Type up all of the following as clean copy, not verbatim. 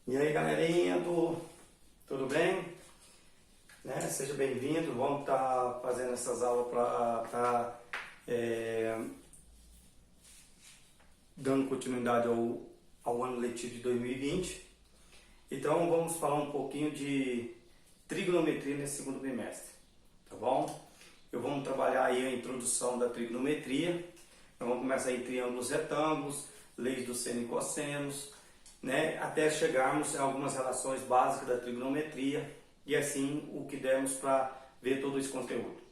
E aí, galerinha, tudo bem? Né? Seja bem-vindo. Vamos estar fazendo essas aulas para estar dando continuidade ao ano letivo de 2020. Então, vamos falar um pouquinho de trigonometria nesse segundo bimestre, tá bom? Vamos trabalhar aí a introdução da trigonometria. Então, vamos começar em triângulos, retângulos, leis do seno e cossenos, né, até chegarmos em algumas relações básicas da trigonometria e assim o que demos para ver todo esse conteúdo.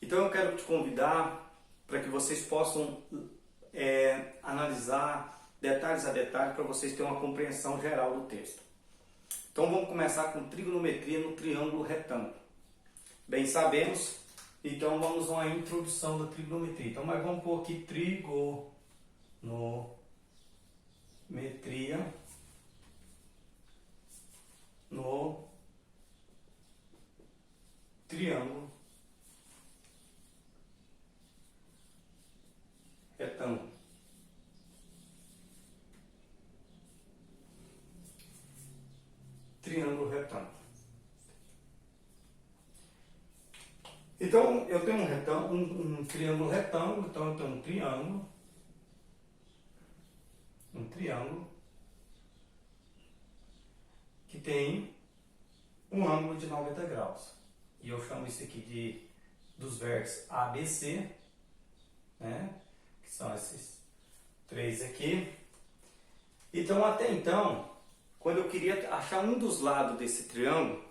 Então eu quero te convidar para que vocês possam analisar detalhes a detalhe para vocês terem uma compreensão geral do texto. Então vamos começar com trigonometria no triângulo retângulo. Bem sabemos, então vamos a uma introdução da trigonometria. Então nós vamos pôr aqui trigonometria no triângulo retângulo. Triângulo retângulo. Então eu tenho um triângulo retângulo, então eu tenho um triângulo que tem um ângulo de 90 graus. E eu chamo isso aqui dos vértices ABC, né? Que são esses três aqui. Então, até então, quando eu queria achar um dos lados desse triângulo,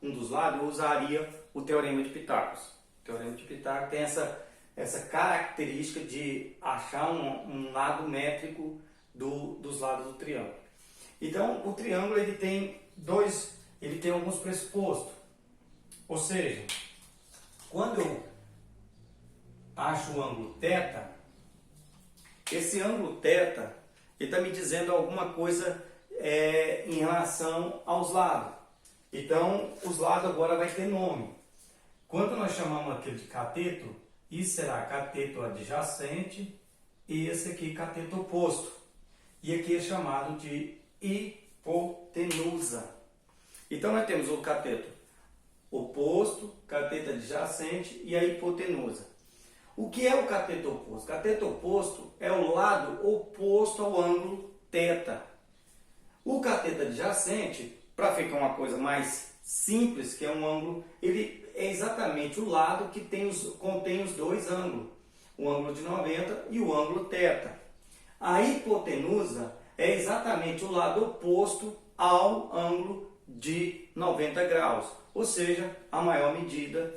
um dos lados, eu usaria o Teorema de Pitágoras. O Teorema de Pitágoras tem essa característica de achar um lado métrico dos lados do triângulo. Então, o triângulo ele tem alguns pressupostos. Ou seja, quando eu acho o ângulo θ, esse ângulo θ está me dizendo alguma coisa em relação aos lados. Então, os lados agora vai ter nome. Quando nós chamamos aquele de cateto, isso será cateto adjacente e esse aqui cateto oposto. E aqui é chamado de hipotenusa. Então nós temos o cateto oposto, cateto adjacente e a hipotenusa. O que é o cateto oposto? O cateto oposto é o lado oposto ao ângulo θ. O cateto adjacente, para ficar uma coisa mais simples, que é um ângulo, ele é exatamente o lado que contém os dois ângulos, o ângulo de 90 e o ângulo θ. A hipotenusa é exatamente o lado oposto ao ângulo de 90 graus, ou seja, a maior medida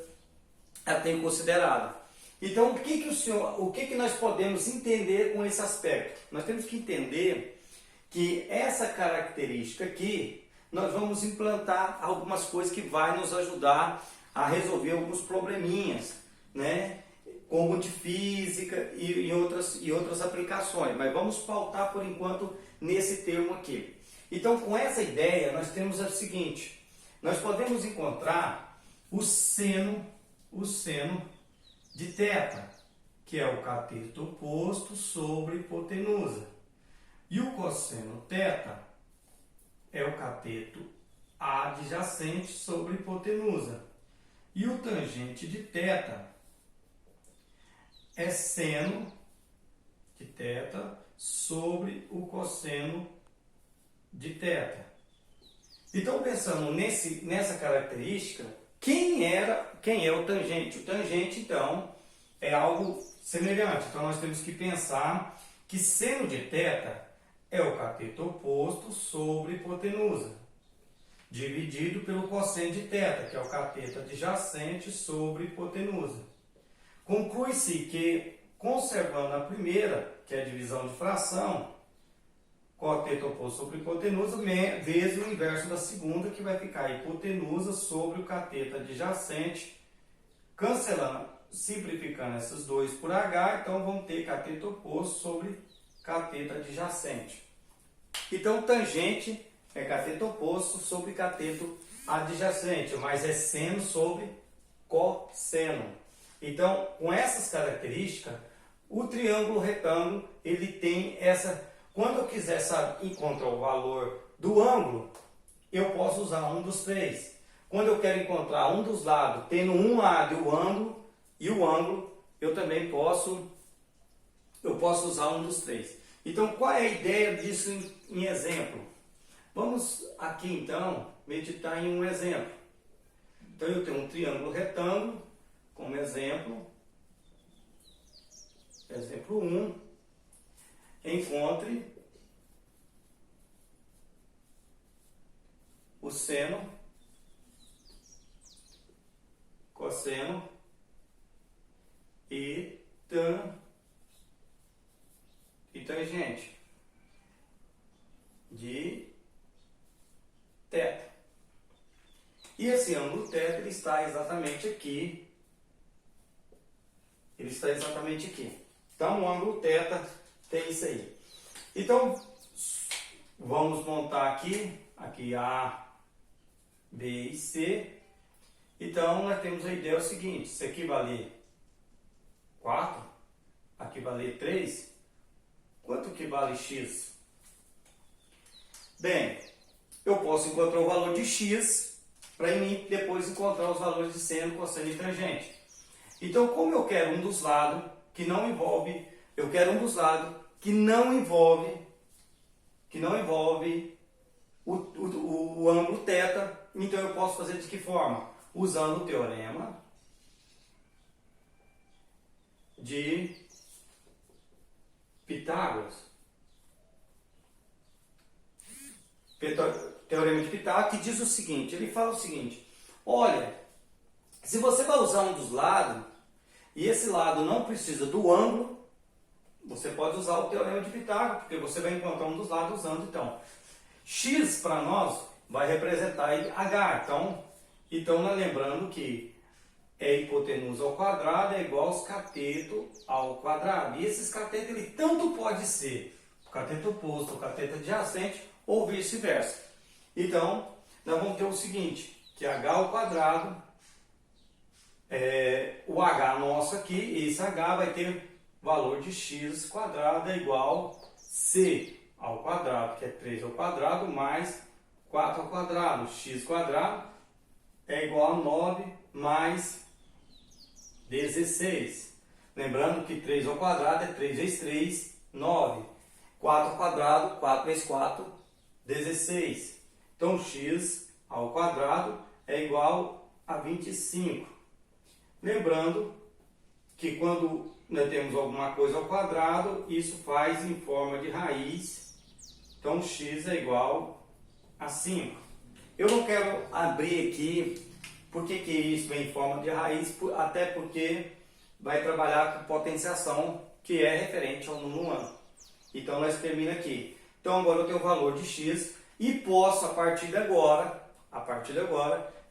a ter considerada. Então, o que nós podemos entender com esse aspecto? Nós temos que entender que essa característica aqui, nós vamos implantar algumas coisas que vai nos ajudar a resolver alguns probleminhas, né? Como de física e outras aplicações. Mas vamos pautar por enquanto nesse termo aqui. Então, com essa ideia, nós temos o seguinte: nós podemos encontrar o seno de θ, que é o cateto oposto sobre hipotenusa. E o cosseno θ é o cateto adjacente sobre hipotenusa. E o tangente de θ é seno de θ sobre o cosseno de θ. Então, pensando nessa característica, quem é o tangente? O tangente, então, é algo semelhante. Então, nós temos que pensar que seno de θ é o cateto oposto sobre hipotenusa, dividido pelo cosseno de θ, que é o cateto adjacente sobre hipotenusa. Conclui-se que, conservando a primeira, que é a divisão de fração, cateto oposto sobre hipotenusa, vezes o inverso da segunda, que vai ficar hipotenusa sobre o cateto adjacente, cancelando, simplificando esses dois por h, então vamos ter cateto oposto sobre cateto adjacente. Então, tangente é cateto oposto sobre cateto adjacente, mas é seno sobre cosseno. Então, com essas características, o triângulo retângulo ele tem Quando eu quiser encontrar o valor do ângulo, eu posso usar um dos três. Quando eu quero encontrar um dos lados, tendo um lado e o ângulo, eu também posso usar um dos três. Então, qual é a ideia disso em exemplo? Vamos aqui então meditar em um exemplo. Então, eu tenho um triângulo retângulo como exemplo. Exemplo 1. Encontre o seno, cosseno e tangente de θ. E esse ângulo θ ele está exatamente aqui. Ele está exatamente aqui. Então, o ângulo θ tem isso aí. Então, vamos montar aqui A, B e C. Então, nós temos a ideia seguinte: se aqui valer 4, aqui valer 3, quanto que vale x? Bem, eu posso encontrar o valor de x para mim depois encontrar os valores de seno, cosseno e tangente. Então, como eu quero um dos lados que não envolve, eu quero um dos lados que não envolve o ângulo θ, então eu posso fazer de que forma? Usando o teorema de Pitágoras. Teorema de Pitágoras, que diz o seguinte, ele fala o seguinte: olha, se você vai usar um dos lados, e esse lado não precisa do ângulo, você pode usar o teorema de Pitágoras, porque você vai encontrar um dos lados usando, então. X para nós vai representar H, então nós lembrando que hipotenusa ao quadrado é igual aos cateto ao quadrado. E esses catetos, ele tanto pode ser o cateto oposto, o cateto adjacente, ou vice-versa. Então, nós vamos ter o seguinte, que H ao quadrado, o H nosso aqui, esse H vai ter valor de x quadrado é igual a C ao quadrado, que é 3 ao quadrado, mais 4 ao quadrado. X quadrado é igual a 9 mais 16. Lembrando que 3 ao quadrado é 3 vezes 3, 9. 4 ao quadrado, 4 vezes 4, 16. Então, x ao quadrado é igual a 25. Lembrando que quando nós temos alguma coisa ao quadrado, isso faz em forma de raiz. Então, x é igual a 5. Eu não quero abrir aqui porque que isso vem em forma de raiz, até porque vai trabalhar com potenciação, que é referente ao número 1. Então, nós termina aqui. Então, agora eu tenho o valor de x e posso, a partir de agora,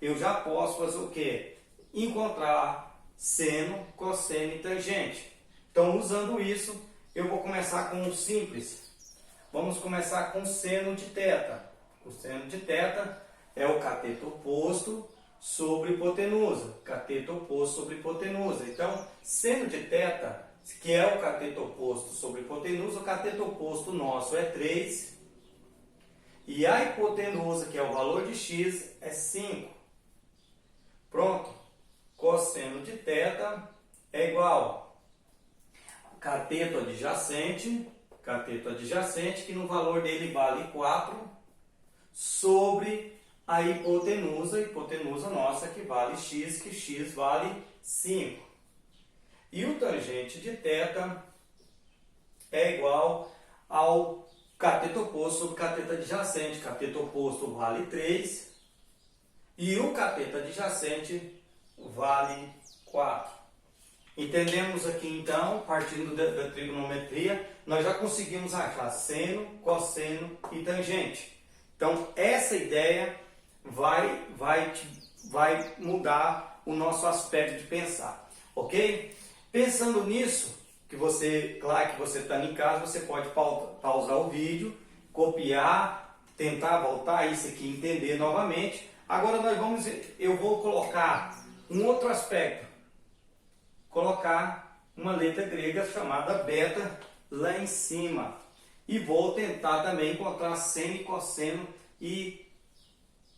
eu já posso fazer o quê? Encontrar seno, cosseno e tangente. Então, usando isso, eu vou começar com um simples. Vamos começar com seno de θ. O seno de θ é o cateto oposto sobre hipotenusa. Cateto oposto sobre hipotenusa. Então, seno de θ, que é o cateto oposto sobre hipotenusa, o cateto oposto nosso é 3. E a hipotenusa, que é o valor de x, é 5. Pronto. Cosseno de θ é igual a cateto adjacente, que no valor dele vale 4, sobre a hipotenusa nossa, que vale x, que x vale 5. E o tangente de θ é igual ao cateto oposto sobre cateto adjacente. Cateto oposto vale 3 e o cateto adjacente vale 4. Entendemos aqui então, partindo da trigonometria, nós já conseguimos achar seno, cosseno e tangente. Então, essa ideia vai mudar o nosso aspecto de pensar, ok? Pensando nisso, claro que você está em casa, você pode pausar o vídeo, copiar, tentar voltar isso aqui, entender novamente. Agora eu vou colocar um outro aspecto, colocar uma letra grega chamada beta lá em cima. e vou tentar também encontrar seno e cosseno e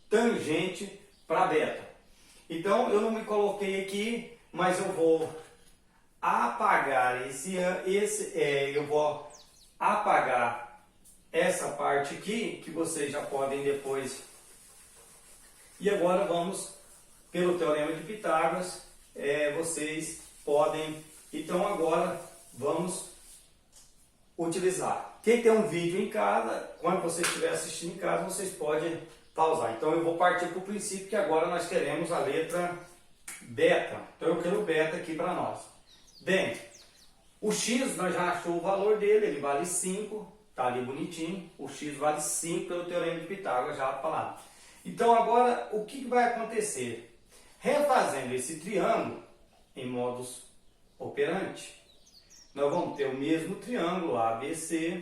tangente para beta. Então eu não me coloquei aqui, mas eu vou apagar eu vou apagar essa parte aqui, que vocês já podem depois. E agora vamos pelo Teorema de Pitágoras, vocês podem. Então agora vamos utilizar. Quem tem um vídeo em casa, quando você estiver assistindo em casa, vocês podem pausar. Então eu vou partir para o princípio que agora nós queremos a letra beta. Então eu quero beta aqui para nós. Bem, o x nós já achou o valor dele, ele vale 5, tá ali bonitinho. O x vale 5 pelo Teorema de Pitágoras, já falado. Então agora o que vai acontecer? Refazendo esse triângulo em modus operandi, nós vamos ter o mesmo triângulo ABC,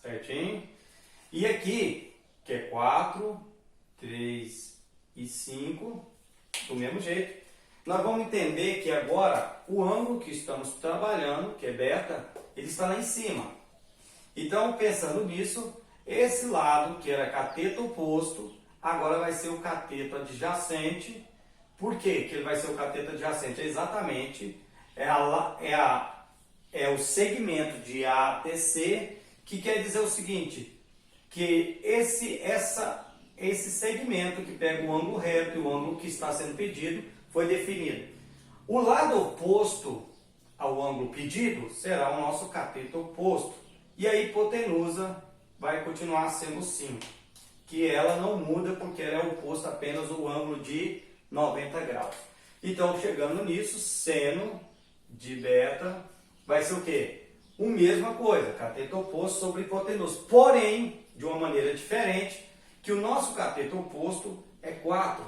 certinho? E aqui, que é 4, 3 e 5, do mesmo jeito. Nós vamos entender que agora o ângulo que estamos trabalhando, que é beta, ele está lá em cima. Então, pensando nisso, esse lado, que era cateto oposto, agora vai ser o cateto adjacente. Por quê que ele vai ser o cateto adjacente? Exatamente, é o segmento de ATC, que quer dizer o seguinte, que esse segmento que pega o ângulo reto e o ângulo que está sendo pedido foi definido. O lado oposto ao ângulo pedido será o nosso cateto oposto. E a hipotenusa vai continuar sendo 5, que ela não muda porque ela é oposta apenas ao ângulo de 90 graus. Então, chegando nisso, seno de beta vai ser o quê? A mesma coisa, cateto oposto sobre hipotenusa. Porém, de uma maneira diferente, que o nosso cateto oposto é 4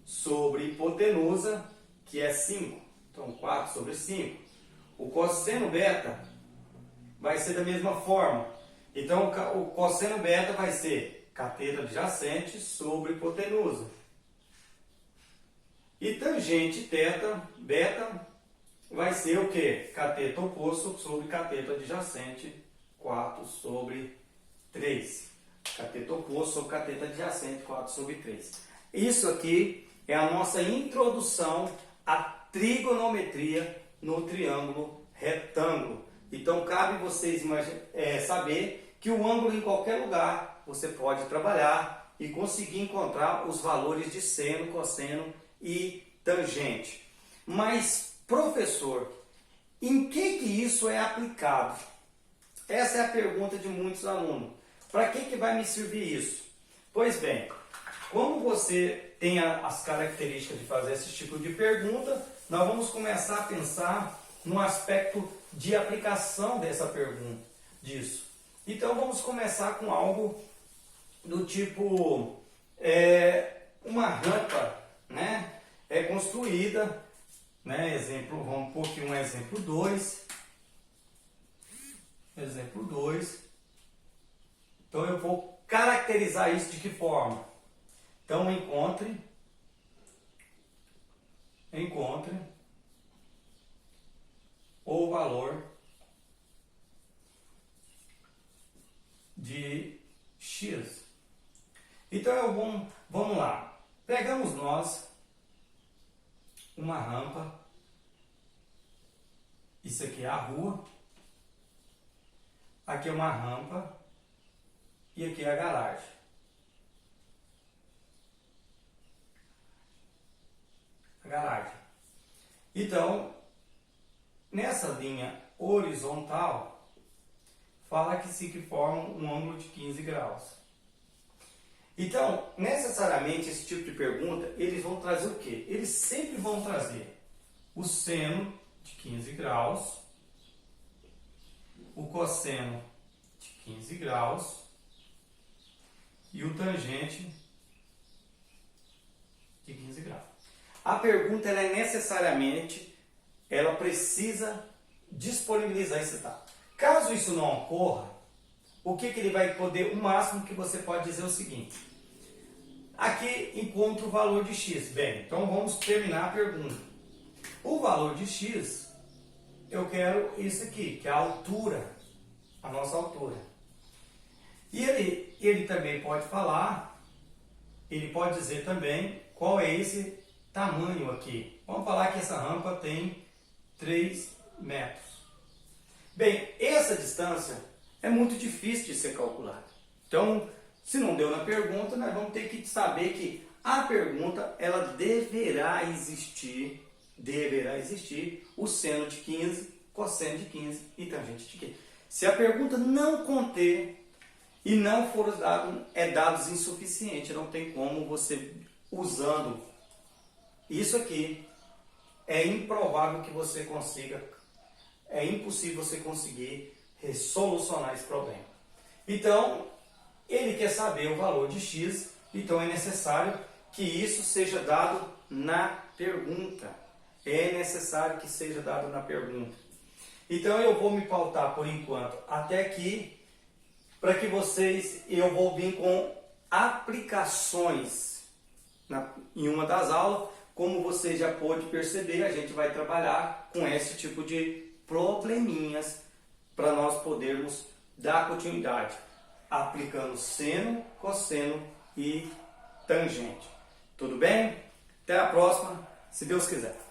sobre hipotenusa, que é 5. Então, 4 sobre 5. O cosseno beta vai ser da mesma forma. Então, o cosseno beta vai ser cateto adjacente sobre hipotenusa. E tangente teta, beta, vai ser o quê? Cateto oposto sobre cateto adjacente, 4 sobre 3. Cateto oposto sobre cateto adjacente, 4 sobre 3. Isso aqui é a nossa introdução à trigonometria no triângulo retângulo. Então, cabe vocês saber que o ângulo em qualquer lugar você pode trabalhar e conseguir encontrar os valores de seno, cosseno e tangente. Mas, professor, em que isso é aplicado? Essa é a pergunta de muitos alunos. Para que vai me servir isso? Pois bem, como você tem as características de fazer esse tipo de pergunta, nós vamos começar a pensar no aspecto de aplicação dessa pergunta, disso. Então vamos começar com algo do tipo, uma rampa, né, é construída, né, exemplo, vamos pôr aqui um exemplo 2. Exemplo 2. Então eu vou caracterizar isso de que forma? Então encontre o valor de x. Então vamos lá. Pegamos nós uma rampa. Isso aqui é a rua. Aqui é uma rampa. E aqui é a garagem. Garagem. Então, nessa linha horizontal, fala que se formam um ângulo de 15 graus. Então, necessariamente, esse tipo de pergunta, eles vão trazer o quê? Eles sempre vão trazer o seno de 15 graus, o cosseno de 15 graus e o tangente de 15 graus. A pergunta ela é necessariamente, ela precisa disponibilizar esse dado. Caso isso não ocorra, o que ele vai poder, o máximo que você pode dizer é o seguinte: aqui encontro o valor de x. Bem, então vamos terminar a pergunta. O valor de x, eu quero isso aqui, que é a altura. a nossa altura. E ele também pode falar, ele pode dizer também qual é esse tamanho aqui. Vamos falar que essa rampa tem 3 metros. Bem, essa distância é muito difícil de ser calculada. Então, se não deu na pergunta, nós vamos ter que saber que a pergunta, ela deverá existir o seno de 15, cosseno de 15 e tangente de 15. Se a pergunta não conter e não for dados insuficientes, não tem como você, usando isso aqui, é improvável que você consiga, é impossível você conseguir solucionar esse problema. Então, ele quer saber o valor de x, então é necessário que isso seja dado na pergunta. É necessário que seja dado na pergunta. Então eu vou me pautar por enquanto até aqui, para que eu vou vir com aplicações em uma das aulas. Como você já pôde perceber, a gente vai trabalhar com esse tipo de probleminhas para nós podermos dar continuidade, aplicando seno, cosseno e tangente. Tudo bem? Até a próxima, se Deus quiser.